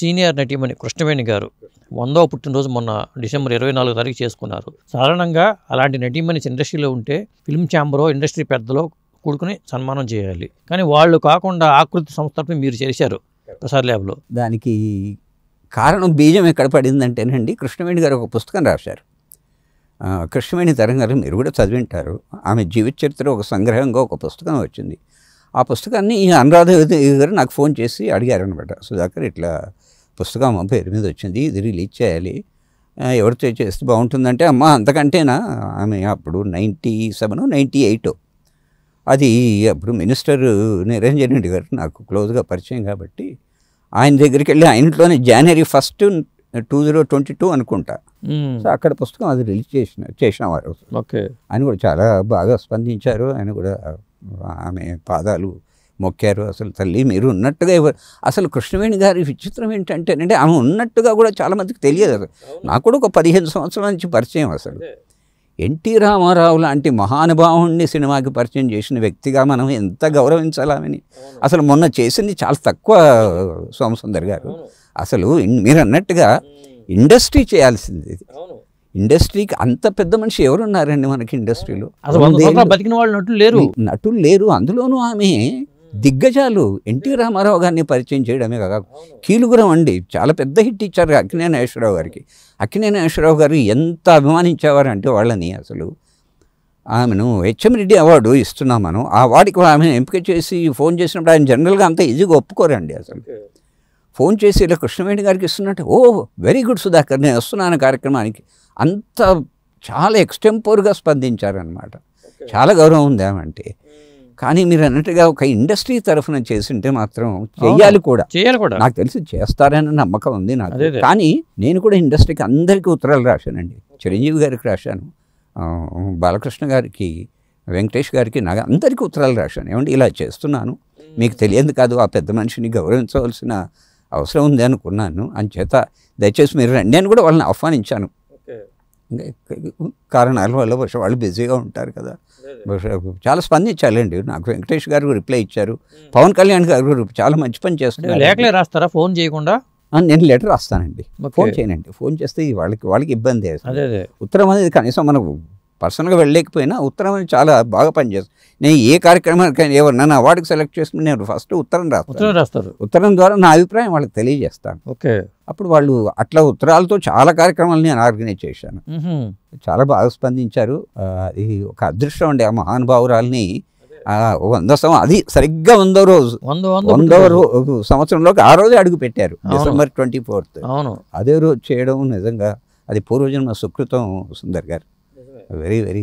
Senior నటీమణి Krishnaveni గారు 100వ పుట్టినరోజు మొన్న డిసెంబర్ 24 తారీఖు చేసుకున్నారు. సాధారణంగా అలాంటి నటీమణి ఇండస్ట్రీలో ఉంటే ఫిల్మ్ ఛాంబరో ఇండస్ట్రీ పెద్దలో కూడుకుని సన్మానం చేయాలి. కానీ వాళ్ళు కాకుండా ఆకృతి సంస్థపై మీరు చేశారు ప్రసాద్ ల్యాబ్లో. దానికి కారణం బీజం ఎక్కడ పడిందంటేనండి, కృష్ణవేణి గారు ఒక పుస్తకం రాశారు. కృష్ణవేణి తరంగారు మీరు కూడా చదివింటారు. ఆమె జీవిత చరిత్ర ఒక సంగ్రహంగా ఒక పుస్తకం వచ్చింది. ఆ పుస్తకాన్ని అనురాధ గారు నాకు ఫోన్ చేసి అడిగారు అనమాట, సుధాకర్ ఇట్లా పుస్తకం అమ్మ పేరు మీద వచ్చింది, ఇది రిలీజ్ చేయాలి, ఎవరితో చేస్తే బాగుంటుందంటే, అమ్మ అంతకంటేనా, ఆమె అప్పుడు 97, 98 అది అప్పుడు మినిస్టర్ నిరంజన్ రెడ్డి గారు నాకు క్లోజ్గా పరిచయం కాబట్టి ఆయన దగ్గరికి వెళ్ళి ఆయన ఇంట్లోనే January 1, 2022 అనుకుంటా. సో అక్కడ పుస్తకం అది రిలీజ్ చేసినవారు. ఓకే. ఆయన కూడా చాలా బాగా స్పందించారు. ఆయన కూడా ఆమె పాదాలు మొక్కారు. అసలు తల్లి మీరు ఉన్నట్టుగా అసలు కృష్ణవేణి గారి విచిత్రం ఏంటంటేనంటే ఆమె ఉన్నట్టుగా కూడా చాలామందికి తెలియదు. అసలు నాకు కూడా ఒక 15 సంవత్సరాల నుంచి పరిచయం. అసలు ఎన్టీ రామారావు లాంటి మహానుభావుణ్ణి సినిమాకి పరిచయం చేసిన వ్యక్తిగా మనం ఎంత గౌరవించాలని. అసలు మొన్న చేసింది చాలా తక్కువ సోమసుందర్ గారు. అసలు మీరు అన్నట్టుగా ఇండస్ట్రీ చేయాల్సింది. ఇండస్ట్రీకి అంత పెద్ద మనిషి ఎవరున్నారండి మనకి ఇండస్ట్రీలో? బతికిన వాళ్ళు నటులు లేరు. అందులోనూ ఆమె దిగ్గజాలు ఎన్టీ రామారావు గారిని పరిచయం చేయడమే కాక కీలుగురం అండి చాలా పెద్ద హిట్ ఇచ్చారు అక్కినేని నాగేశ్వరరావు గారికి. అక్కినేని నాగేశ్వరరావు గారు ఎంత అభిమానించేవారంటే వాళ్ళని, అసలు ఆమెను హెచ్ఎం రెడ్డి అవార్డు ఇస్తున్నాం మనం. ఆ అవార్డుకి ఆమెను ఎంపిక చేసి ఫోన్ చేసినప్పుడు ఆయన జనరల్గా అంత ఈజీగా ఒప్పుకోరండి. అసలు ఫోన్ చేసి ఇలా కృష్ణవేణి గారికి ఇస్తున్నట్టు, ఓ వెరీ గుడ్ సుధాకర్ నేను వస్తున్నాను కార్యక్రమానికి, అంత చాలా ఎక్స్టెంపోర్గా స్పందించారనమాట. చాలా గౌరవం ఉంది ఆమె. కానీ మీరు అన్నట్టుగా ఒక ఇండస్ట్రీ తరఫున చేసింటే మాత్రం చెయ్యాలి కూడా. నాకు తెలిసి చేస్తారని నమ్మకం ఉంది నాకు. కానీ నేను కూడా ఇండస్ట్రీకి అందరికీ ఉత్తరాలు రాశానండి. చిరంజీవి గారికి రాశాను, బాలకృష్ణ గారికి, వెంకటేష్ గారికి, నాకు అందరికీ ఉత్తరాలు రాశాను. ఏమంటే ఇలా చేస్తున్నాను, మీకు తెలియదు కాదు, ఆ పెద్ద మనిషిని గౌరవించవలసిన అవసరం ఉంది అనుకున్నాను, అంచేత దయచేసి మీరు రండి అని కూడా వాళ్ళని ఆహ్వానించాను. కారణాల వల్ల బహుశా వాళ్ళు బిజీగా ఉంటారు కదా, బహుశా చాలా స్పందించాలండి. నాకు వెంకటేష్ గారు రిప్లై ఇచ్చారు, పవన్ కళ్యాణ్ గారు చాలా మంచి పని చేస్తున్నారు. లేఖలే రాస్తారా ఫోన్ చేయకుండా? నేను లెటర్ రాస్తానండి, ఫోన్ చేయనండి. ఫోన్ చేస్తే వాళ్ళకి ఇబ్బంది. ఉత్తరం అనేది కనీసం మనకు పర్సనల్గా వెళ్ళలేకపోయినా ఉత్తరం అనేది చాలా బాగా పనిచేస్తుంది. నేను ఏ కార్యక్రమానికి ఎవరినైనా అవార్డుకి సెలెక్ట్ చేసుకుని నేను ఫస్ట్ ఉత్తరం రాస్తాను. ఉత్తరం ద్వారా నా అభిప్రాయం వాళ్ళకి తెలియజేస్తాను. ఓకే. అప్పుడు వాళ్ళు అట్లా ఉత్తరాలతో చాలా కార్యక్రమాలు నేను ఆర్గనైజ్ చేశాను. చాలా బాగా స్పందించారు. అది ఒక అదృష్టం అండి. ఆ మహానుభావురాల్ని 100 అది సరిగ్గా 100వ సంవత్సరంలోకి ఆ రోజే అడుగు పెట్టారు, December 24. అదే రోజు చేయడం నిజంగా అది పూర్వజన్మ సుకృతం సుందర్ గారు. Very very